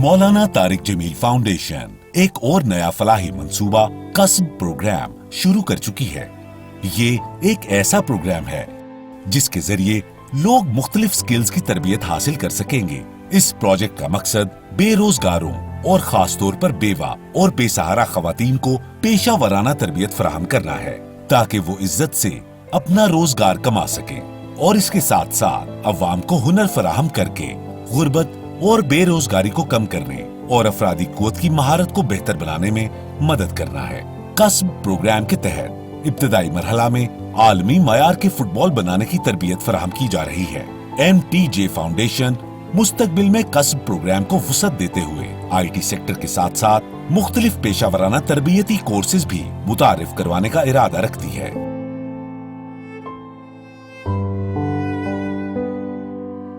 मौलाना Tariq Jameel foundation एक और नया फलाही मंसूबा कस्ब प्रोग्राम शुरू कर चुकी है। ये एक ऐसा प्रोग्राम है जिसके जरिए लोग मुख्तलिफ स्किल्स की तरबियत हासिल कर सकेंगे। इस प्रोजेक्ट का मकसद बेरोजगारों और खास तौर पर बेवा और बेसहारा खवातीन को पेशा वराना तरबियत फराहम करना है ताकि वो इज्जत से अपना रोजगार कमा सकें और इसके साथ साथ अवाम को हुनर फराहम करके गुर्बत और बेरोजगारी को कम करने और अफरादी कुव्वत की महारत को बेहतर बनाने में मदद करना है। कस्ब प्रोग्राम के तहत इब्तदाई मरहला में आलमी मयार के फुटबॉल बनाने की तरबियत फराहम की जा रही है। MTJ फाउंडेशन मुस्तकबिल में कस्ब प्रोग्राम को वुसअत देते हुए IT सेक्टर के साथ साथ मुख्तलिफ पेशा वराना तरबियती कोर्सेज भी मुतारिफ करवाने का इरादा रखती है।